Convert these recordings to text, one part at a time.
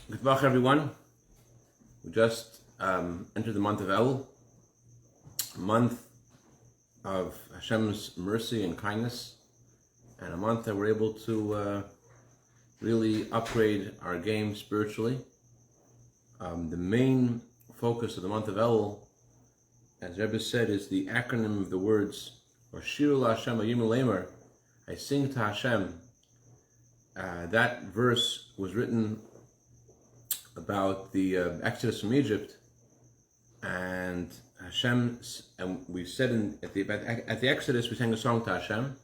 Good morning, everyone. We just entered the month of El, a month of Hashem's mercy and kindness, and a month that we're able to really upgrade our game spiritually. The main focus of the month of El, as Rebbe said, is the acronym of the words Shiru LaHashem Ayim Lemer, I sing to Hashem. That verse was written about the Exodus from Egypt, and Hashem, and we said at the Exodus we sang a song to Hashem,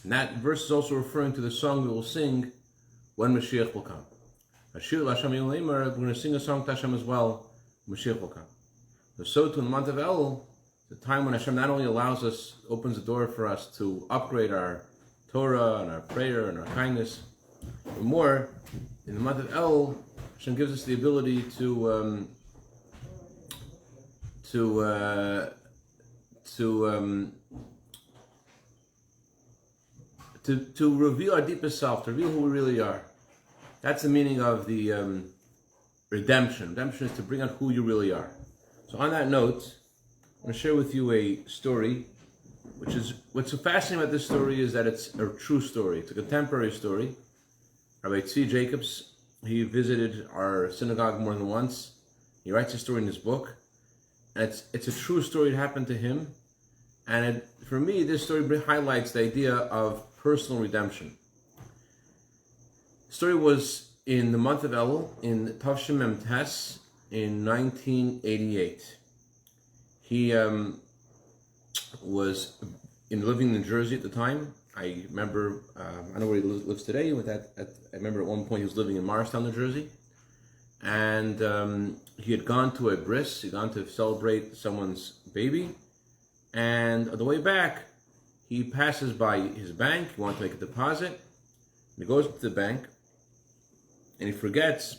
and that verse is also referring to the song we will sing when Mashiach will come. We're going to sing a song to Hashem as well when Mashiach will come. So too in the month of El, the time when Hashem not only allows us, opens the door for us to upgrade our torah and our prayer and our kindness, but more, in the month of El, Hashem gives us the ability to reveal our deepest self, to reveal who we really are. That's the meaning of the redemption. Redemption is to bring out who you really are. So on that note, I'm going to share with you a story, what's so fascinating about this story is that it's a true story. It's a contemporary story. Rabbi Jacobs, he visited our synagogue more than once. He writes a story in his book, and it's a true story that happened to him. And for me, this story highlights the idea of personal redemption. The story was in the month of Elul, in Tavshim Mem Tes, in 1988. He was living in New Jersey at the time. I remember, I know where he lives today. I remember at one point he was living in Morristown, New Jersey. And he had gone to a bris, he'd gone to celebrate someone's baby. And on the way back, he passes by his bank, he wanted to make a deposit. And he goes to the bank, and he forgets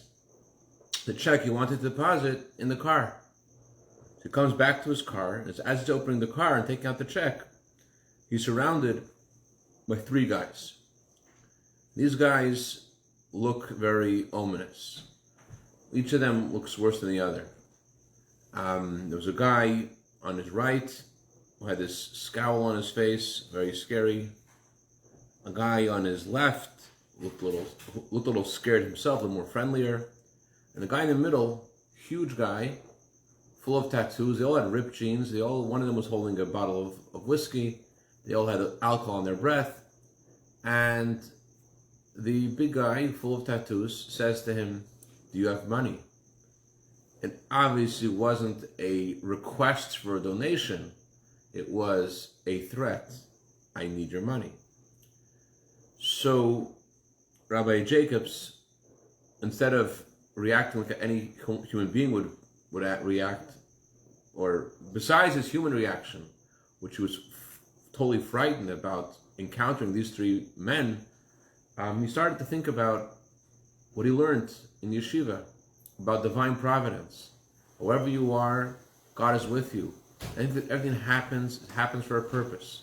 the check he wanted to deposit in the car. So he comes back to his car, and as he's opening the car and taking out the check, he's surrounded by three guys. These guys look very ominous. Each of them looks worse than the other. There was a guy on his right who had this scowl on his face, very scary. A guy on his left looked a little scared himself, a little more friendlier. And the guy in the middle, huge guy, full of tattoos. They all had ripped jeans. One of them was holding a bottle of whiskey. They all had alcohol in their breath. And the big guy, full of tattoos, says to him, "Do you have money?" It obviously wasn't a request for a donation. It was a threat. I need your money. So Rabbi Jacobs, instead of reacting like any human being would react, or besides his human reaction, which he was totally frightened about encountering these three men, he started to think about what he learned in yeshiva about divine providence. Wherever you are, God is with you. Everything happens for a purpose.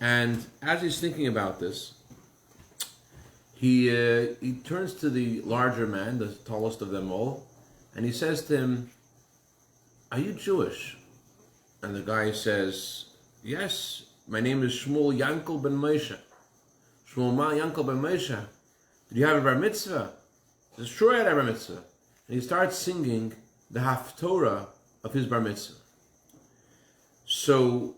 And as he's thinking about this, he turns to the larger man, the tallest of them all, and he says to him, "Are you Jewish?" And the guy says, "Yes, my name is Shmuel Yankel ben Moshe." Shmuel Yankel ben Moshe, did you have a bar mitzvah? He says, "Sure, I had a bar mitzvah." And he starts singing the haftorah of his bar mitzvah. So,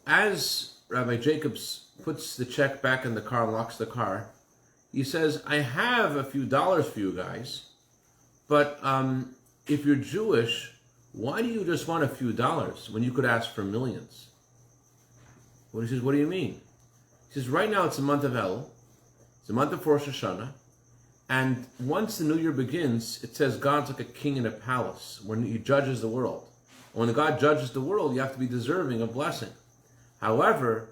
as Rabbi Jacobs puts the check back in the car and locks the car, he says, "I have a few dollars for you guys, but if you're Jewish, why do you just want a few dollars when you could ask for millions?" He says, "What do you mean?" He says, "Right now it's the month of El, it's the month of Rosh Hashanah, and once the new year begins, it says God's like a king in a palace when he judges the world. When God judges the world, you have to be deserving of blessing. However,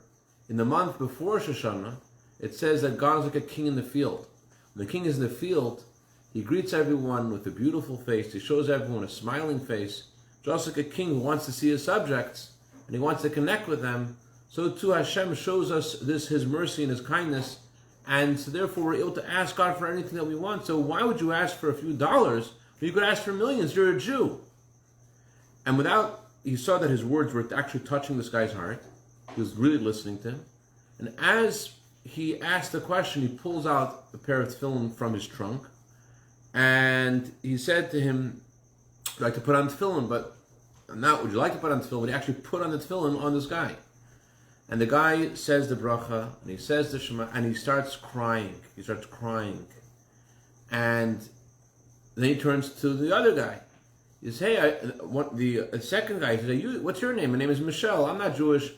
in the month before Rosh Hashanah, it says that God is like a king in the field. When the king is in the field, he greets everyone with a beautiful face. He shows everyone a smiling face, just like a king who wants to see his subjects, and he wants to connect with them. So too Hashem shows us his mercy and his kindness and so therefore we're able to ask God for anything that we want. So why would you ask for a few dollars when you could ask for millions? You're a Jew. And he saw that his words were actually touching this guy's heart. He was really listening to him. And as he asked the question, he pulls out a pair of tefillin from his trunk, and he said to him, "I'd like to put on tefillin, but not would you like to put on tefillin?" But he actually put on the tefillin on this guy. And the guy says the bracha, and he says the Shema, and he starts crying. He starts crying. And then he turns to the other guy. He says, "Hey, the second guy, he says, what's your name?" "My name is Michelle. I'm not Jewish.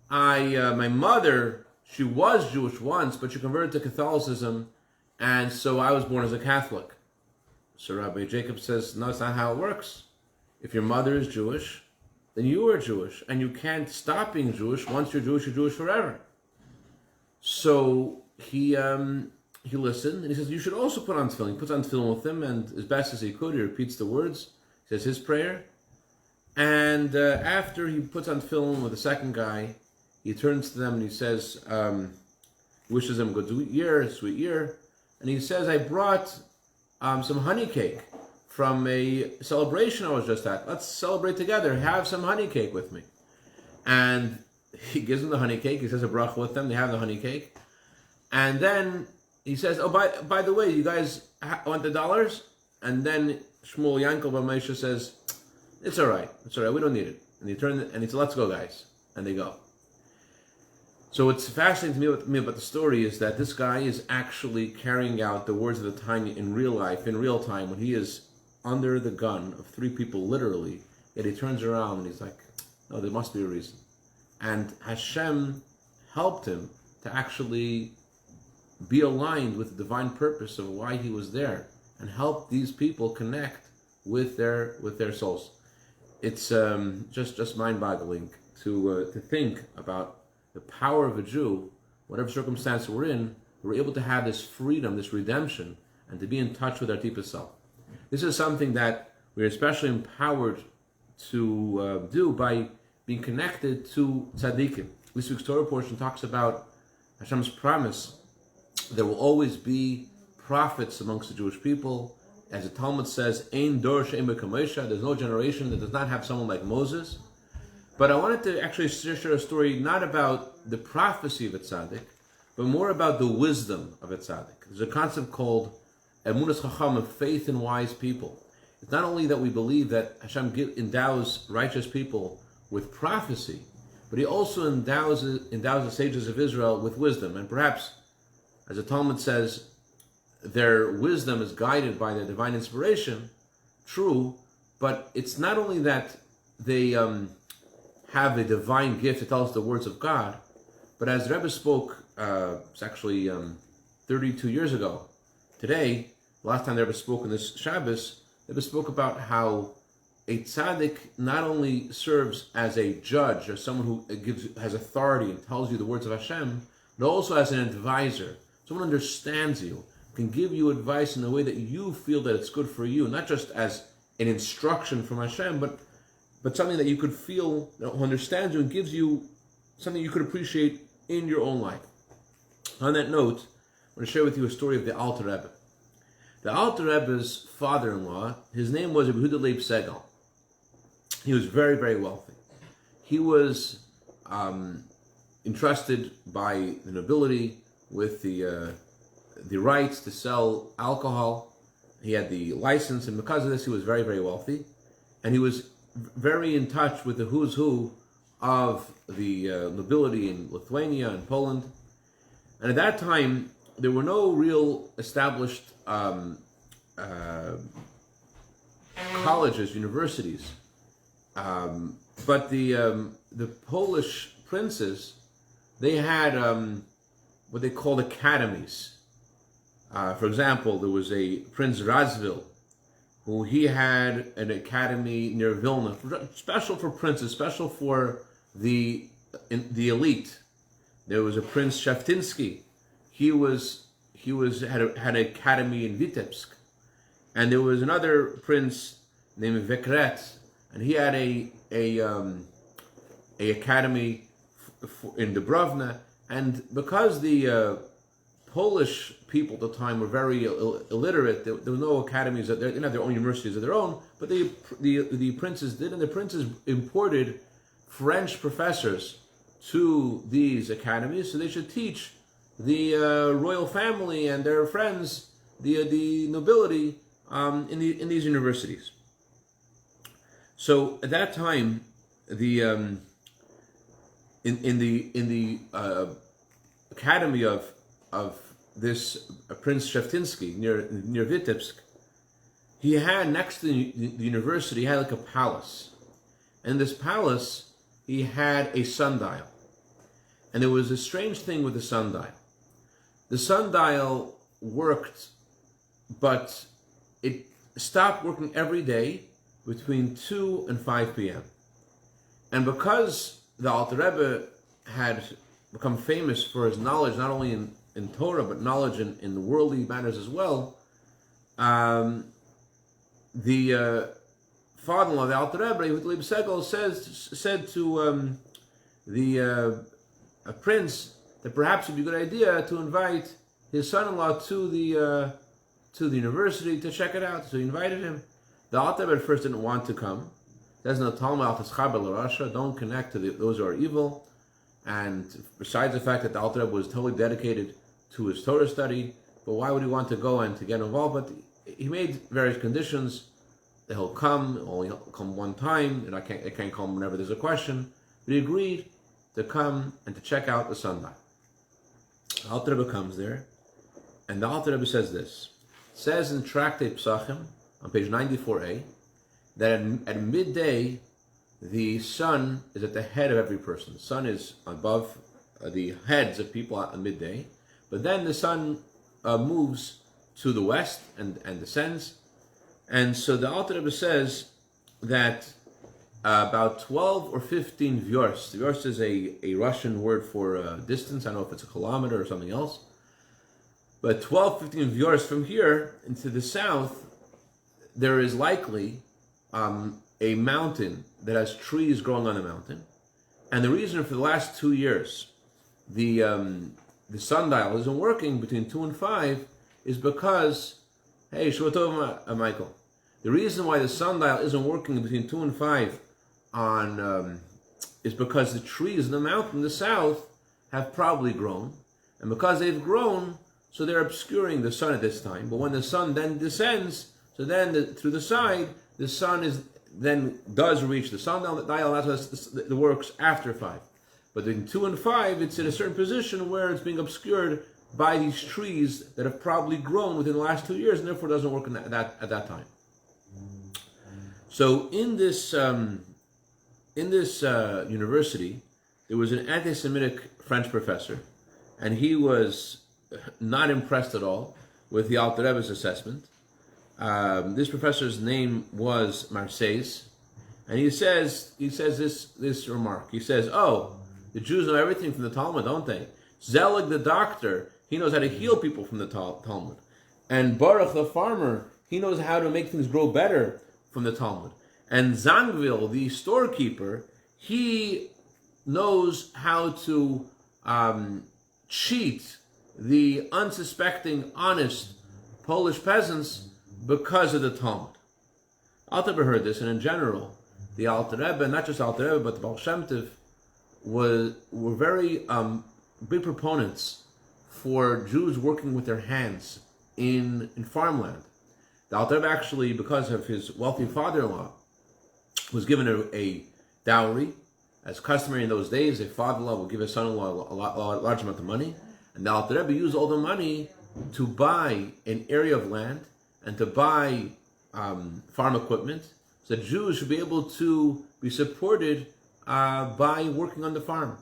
My mother, she was Jewish once, but she converted to Catholicism, and so I was born as a Catholic." So Rabbi Jacob says, "No, it's not how it works. If your mother is Jewish, then you are Jewish, and you can't stop being Jewish. Once you're Jewish forever." So he listened, and he says, "You should also put on tefillin." He puts on tefillin with him, and as best as he could, he repeats the words, he says his prayer, and after he puts on tefillin with the second guy, he turns to them and he says, wishes them a good sweet year, and he says, "I brought some honey cake from a celebration I was just at. Let's celebrate together. Have some honey cake with me." And he gives them the honey cake. He says a bracha with them. They have the honey cake. And then he says, "Oh, by the way, you guys want the dollars?" And then Shmuel Yankel Bar Moshe says, It's all right. We don't need it." And he said, "Let's go, guys." And they go. So what's fascinating to me about the story is that this guy is actually carrying out the words of the Tanya in real life, in real time, when he is under the gun of three people, literally. Yet he turns around and he's like, "No, there must be a reason." And Hashem helped him to actually be aligned with the divine purpose of why he was there, and help these people connect with their souls. It's just mind-boggling to think about the power of a Jew, whatever circumstance we're in. We're able to have this freedom, this redemption, and to be in touch with our deepest self. This is something that we're especially empowered to do by being connected to tzaddikim. This week's Torah portion talks about Hashem's promise. There will always be prophets amongst the Jewish people. As the Talmud says, "Ein dor she'ein b'kamosha," there's no generation that does not have someone like Moses. But I wanted to actually share a story not about the prophecy of a tzaddik, but more about the wisdom of a tzaddik. There's a concept called emunas chacham, faith in wise people. It's not only that we believe that Hashem endows righteous people with prophecy, but He also endows the sages of Israel with wisdom. And perhaps, as the Talmud says, their wisdom is guided by their divine inspiration. True, but it's not only that they have a divine gift to tell us the words of God, but as the Rebbe spoke, it's actually 32 years ago today, last time the Rebbe spoke on this shabbos, the Rebbe spoke about how a tzaddik not only serves as a judge or someone who has authority and tells you the words of Hashem, but also as an advisor. Someone understands you, can give you advice in a way that you feel that it's good for you, not just as an instruction from Hashem, but something that you could feel, who understands you and gives you something you could appreciate in your own life. On that note, I want to share with you a story of the Alter Rebbe. The Alter Rebbe's father-in-law, his name was Rabbi Leib Segal. He was very, very wealthy. He was entrusted by the nobility with the rights to sell alcohol. He had the license, and because of this, he was very, very wealthy. And he was very in touch with the who's who of the nobility in Lithuania and Poland. And at that time, there were no real established colleges, universities. But the Polish princes, they had what they called academies. For example, there was a Prince Radziwill, who he had an academy near Vilna, special for princes, special for the elite. There was a Prince Shaftinsky. He had an academy in Vitebsk, and there was another prince named Vekret, and he had a academy in Dubrovna. And because the Polish people at the time were very illiterate. There were no academies. They didn't have their own universities of their own, but the princes did, and the princes imported French professors to these academies, so they should teach the royal family and their friends, the nobility, in these universities. So at that time, the in the academy of this Prince Shevtinsky near Vitebsk, he had next to the university, he had like a palace. And in this palace, he had a sundial. And there was a strange thing with the sundial. The sundial worked, but it stopped working every day between 2 and 5 p.m. And because the Alter Rebbe had become famous for his knowledge, not only in Torah, but knowledge in the worldly matters as well, the father-in-law of the Alter Rebbe, Rabbi Bezalel, said to a prince that perhaps it would be a good idea to invite his son-in-law to the university to check it out. So he invited him. The Alter Rebbe at first didn't want to come. There's no Talmud al Tischabel Rasha. Don't connect to those who are evil. And besides the fact that the Alter Rebbe was totally dedicated to his Torah study, but why would he want to go and to get involved? But he made various conditions that he'll come, only come one time, and I can't come whenever there's a question. But he agreed to come and to check out the sundial. The Alter Rebbe comes there, and the Alter Rebbe says this. It says in Tractate Psachim, on page 94a, that at midday, the sun is at the head of every person. The sun is above the heads of people at midday, but then the sun moves to the west and descends. And so the Alter Rebbe says that about 12 or 15 vyors. Vyors is a Russian word for distance. I don't know if it's a kilometer or something else. But 12, 15 vyors from here into the south, there is likely a mountain that has trees growing on the mountain. And the reason for the last 2 years the sundial isn't working between 2 and 5 is because, hey, Shabbat Michael. The reason why the sundial isn't working between 2 and 5 is because the trees in the mountain in the south have probably grown. And because they've grown, so they're obscuring the sun at this time. But when the sun then descends, so then through the side, the sun does reach the sundial. That's what it works after 5. But in 2 and 5, it's in a certain position where it's being obscured by these trees that have probably grown within the last 2 years, and therefore doesn't work at that time. So in this university, there was an anti-Semitic French professor, and he was not impressed at all with the Alter Rebbe's assessment. This professor's name was Marseilles, and he says this remark. He says, "Oh, the Jews know everything from the Talmud, don't they? Zelle, the doctor, he knows how to heal people from the Talmud, and Baruch, the farmer, he knows how to make things grow better from the Talmud. And Zangvil, the storekeeper, he knows how to cheat the unsuspecting, honest Polish peasants because of the Talmud." Alter Rebbe heard this, and in general, the Alter Rebbe, not just Alter Rebbe, but the Baal Shem Tov, were very big proponents for Jews working with their hands in farmland. The Alter Rebbe actually, because of his wealthy father-in-law, was given a dowry. As customary in those days, a father-in-law would give his son-in-law a large amount of money, and the Alter Rebbe used all the money to buy an area of land and to buy farm equipment, so that Jews should be able to be supported by working on the farm.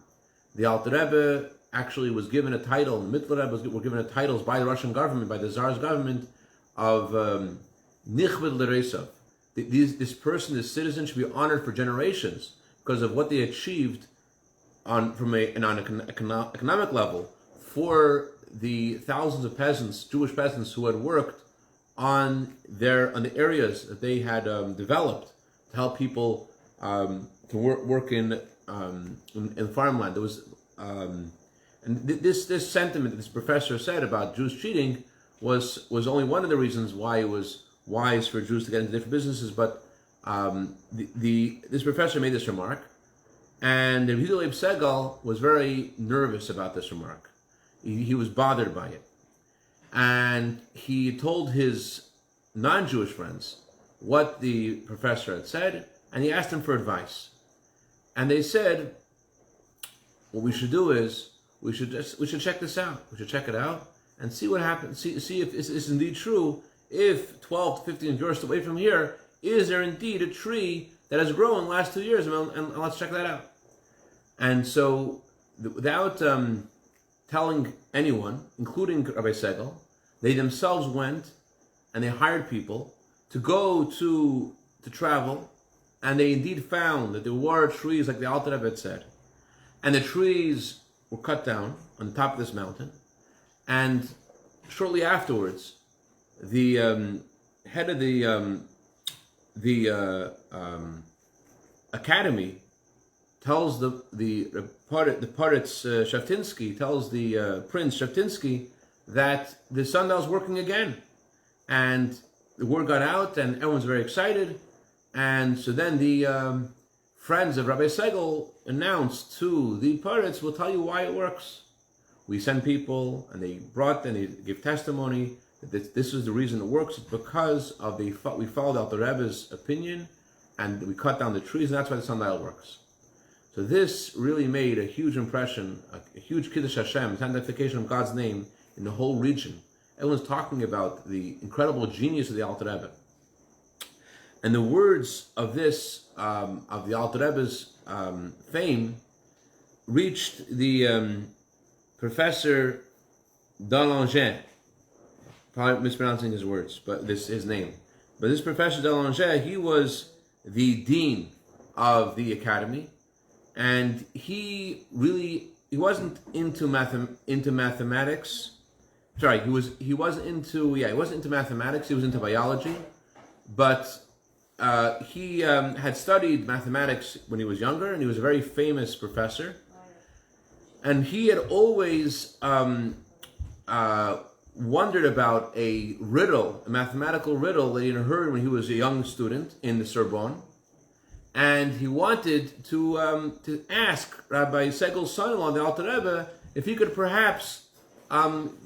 The Alter Rebbe actually was given a title, the Mittler Rebbe were given titles by the Russian government, by the Tsar's government, of Nichved L'Resav. This person, this citizen, should be honored for generations because of what they achieved on an economic level for the thousands of peasants, Jewish peasants, who had worked on the areas that they had developed to help people to work in farmland. There was And this sentiment that this professor said about Jews cheating was only one of the reasons why it was wise for Jews to get into different businesses. But this professor made this remark, and Rabbi Bezalel was very nervous about this remark. He was bothered by it, and he told his non-Jewish friends what the professor had said, and he asked them for advice. And they said, what we should do is we should check this out. We should check it out and see what happens. See if this is indeed true. If 12 to 15 yards away from here, is there indeed a tree that has grown in the last 2 years? And let's check that out. And so, without telling anyone, including Rabbi Segel, they themselves went and they hired people to go to travel, and they indeed found that there were trees like the Alter Rebbe had said, and the trees were cut down on the top of this mountain. And shortly afterwards, the head of the academy tells the Paritz Shaftinsky tells the Prince Shaftinsky that the sundial is working again, and the word got out, and everyone's very excited. And so then the friends of Rabbi Segel announced to the Paritz, "We'll tell you why it works." We send people, and they give testimony that this is the reason it works. It's because of we followed out the Rebbe's opinion, and we cut down the trees, and that's why the sundial works. So this really made a huge impression, a huge Kiddush Hashem, sanctification of God's name in the whole region. Everyone's talking about the incredible genius of the Alter Rebbe. And the words of this, of the Alter Rebbe's fame, reached the Professor Delanger. Probably mispronouncing his words, but his name. But this Professor Delanger, he was the dean of the academy, and he wasn't into mathematics. Sorry, he wasn't into mathematics. He was into biology, but he had studied mathematics when he was younger, and he was a very famous professor. And he had always wondered about a mathematical riddle that he had heard when he was a young student in the Sorbonne, and he wanted to ask Rabbi Segel's son-in-law, the Alter Rebbe, if he could perhaps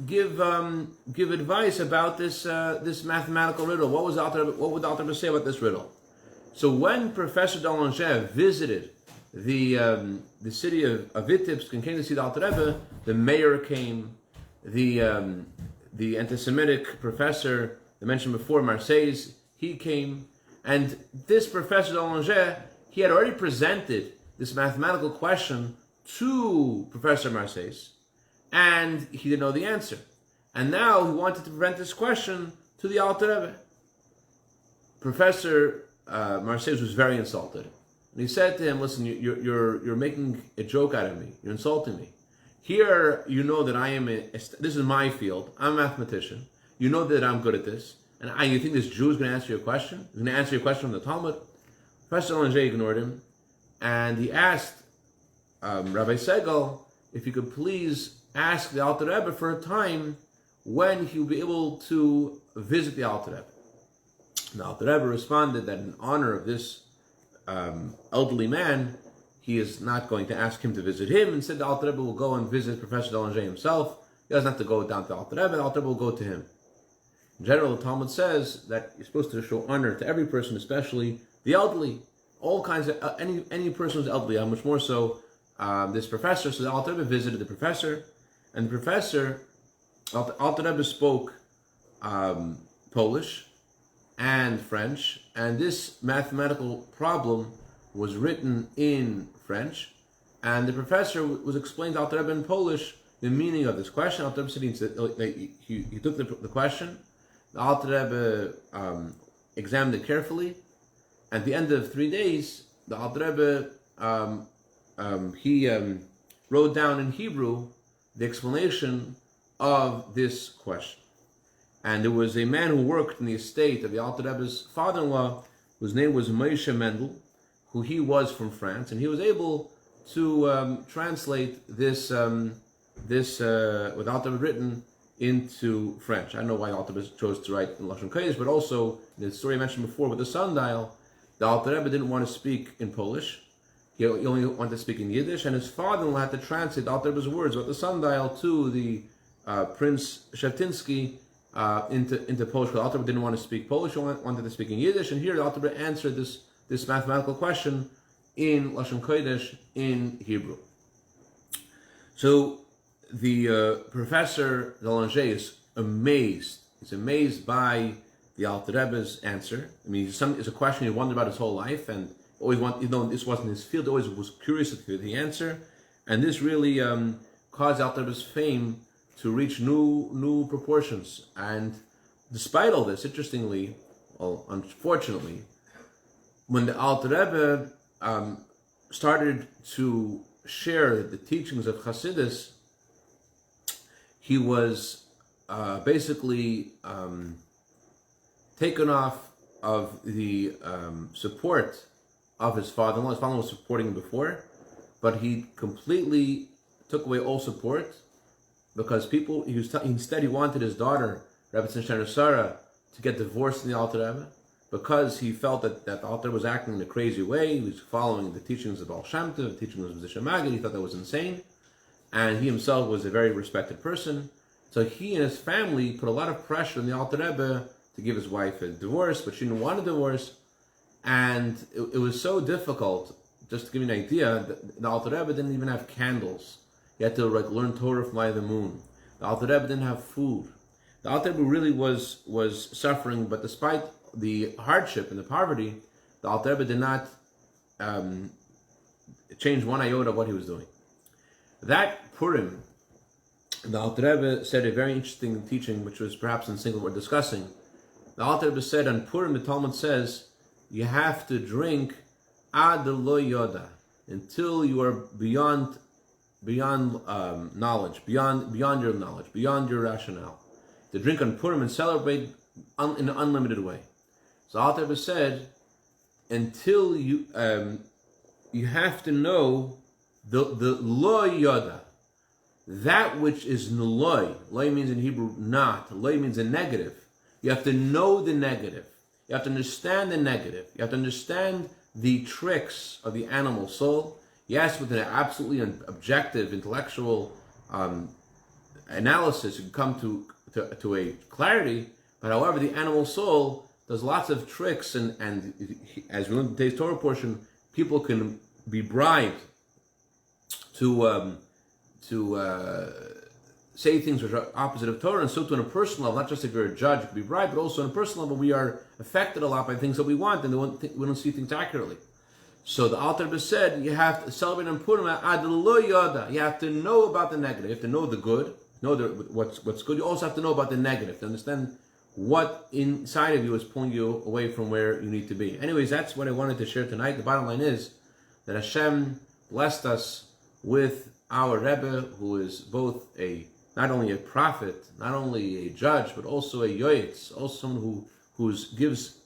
give advice about this mathematical riddle. What would the Alter Rebbe say about this riddle? So when Professor Delanger visited the city of Vitebsk and came to see the Alter Rebbe, the mayor came, the anti-Semitic professor I mentioned before, Marseilles, he came, and this Professor Delanger, he had already presented this mathematical question to Professor Marseilles, and he didn't know the answer. And now he wanted to present this question to the Alter Rebbe. Professor Marseilles was very insulted. And he said to him, "Listen, you're making a joke out of me. You're insulting me. Here, you know that this is my field. I'm a mathematician. You know that I'm good at this. And you think this Jew is going to answer your question? He's going to answer your question from the Talmud?" Professor Delanger ignored him, and he asked Rabbi Segel if he could please ask the Alter Rebbe for a time when he would be able to visit the Alter Rebbe. The Alter Rebbe responded that in honor of this elderly man, he is not going to ask him to visit him. Instead, the Alter Rebbe will go and visit Professor Delanger himself. He doesn't have to go down to the Alter Rebbe. The Alter Rebbe will go to him. In general, the Talmud says that you're supposed to show honor to every person, especially the elderly. All kinds of any person who's elderly. How much more so this professor? So the Alter Rebbe visited the professor, and the professor, Alter Rebbe spoke Polish and French, and this mathematical problem was written in French, and the professor was explaining to Alter Rebbe in Polish the meaning of this question. Alter Rebbe said he took the question. The Alter Rebbe examined it carefully. At the end of 3 days, the Alter Rebbe he wrote down in Hebrew the explanation of this question. And there was a man who worked in the estate of the Alter Rebbe's father-in-law, whose name was Moshe Mendel, who he was from France, and he was able to translate this this what Alter Rebbe written into French. I don't know why Alter Rebbe chose to write in Lashon Kodesh, but also in the story I mentioned before with the sundial, the Alter Rebbe didn't want to speak in Polish. He only wanted to speak in Yiddish, and his father-in-law had to translate Alter Rebbe's words about the sundial to the Prince Shevtinsky into Polish. The Alter Rebbe didn't want to speak Polish; he wanted to speak in Yiddish. And here, the Alter Rebbe answered this mathematical question in Lashon Kodesh in Hebrew. So the professor Delanger is amazed. He's amazed by the Alter Rebbe's answer. I mean, it's a question he wondered about his whole life, and always this wasn't his field. Always was curious to hear the answer, and this really caused Alter Rebbe's fame to reach new proportions. And despite all this, interestingly, well, unfortunately, when the Alter Rebbe started to share the teachings of chassidus, he was basically taken off of the support of his father-in-law. His father-in-law was supporting him before, but he completely took away all support because instead he wanted his daughter, Rabbi Sarah, to get divorced from the Alter Rebbe, because he felt that the Alter was acting in a crazy way. He was following the teachings of Baal Shem Tov, the teachings of Zisha Magid. He thought that was insane, and he himself was a very respected person. So he and his family put a lot of pressure on the Alter Rebbe to give his wife a divorce, but she didn't want a divorce, and it was so difficult. Just to give you an idea, the Alter Rebbe didn't even have candles. He had to learn Torah from the moon. The Alter Rebbe didn't have food. The Alter Rebbe really was suffering, but despite the hardship and the poverty, the Alter Rebbe did not change one iota of what he was doing. That Purim, the Alter Rebbe said a very interesting teaching, which was perhaps in sync with what we're discussing. The Alter Rebbe said on Purim, the Talmud says, you have to drink ad lo yoda, until you are beyond knowledge, beyond your knowledge, beyond your rationale. To drink on Purim and celebrate in an unlimited way. So Alter Rebbe said, until you have to know the lo yoda, that which is nuloi. Loy means in Hebrew not. Loy means a negative. You have to know the negative. You have to understand the negative. You have to understand the tricks of the animal soul. Yes, with an absolutely objective, intellectual analysis, you can come to a clarity. But however, the animal soul does lots of tricks, and as we learned in today's Torah portion, people can be bribed to say things which are opposite of Torah, and so too on a personal level, not just if you're a judge, you can be bribed, but also on a personal level, we are affected a lot by things that we want, and we don't see things accurately. So the Alter Rebbe said, you have to celebrate on Purim ad lo yoda. You have to know about the negative. You have to know the good, know what's good. You also have to know about the negative, to understand what inside of you is pulling you away from where you need to be. Anyways, that's what I wanted to share tonight. The bottom line is that Hashem blessed us with our Rebbe, who is both not only a prophet, not only a judge, but also a yoyetz, also someone who gives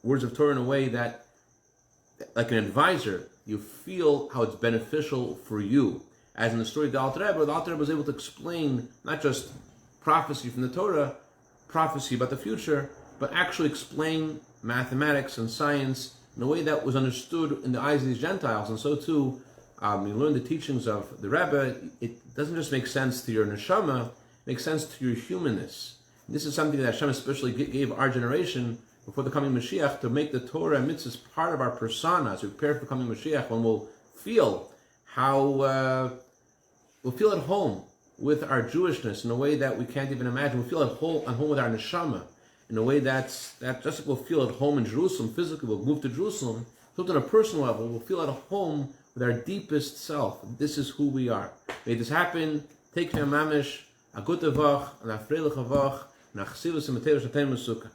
words of Torah in a way that, like an advisor, you feel how it's beneficial for you. As in the story of the Alter Rebbe was able to explain not just prophecy from the Torah, prophecy about the future, but actually explain mathematics and science in a way that was understood in the eyes of these Gentiles. And so too, you learn the teachings of the Rebbe, it doesn't just make sense to your neshama, it makes sense to your humanness. And this is something that Hashem especially gave our generation before the coming Mashiach, to make the Torah and mitzvahs part of our persona as we prepare for the coming Mashiach, when we'll feel how we'll feel at home with our Jewishness in a way that we can't even imagine. We'll feel at home with our neshama in a way that just like we'll feel at home in Jerusalem physically, we'll move to Jerusalem, so on a personal level, we'll feel at home with our deepest self. This is who we are. May this happen. Take care, mamish, a good avach, and a freilich avach, and a chassidus and mateus shatem mesukah.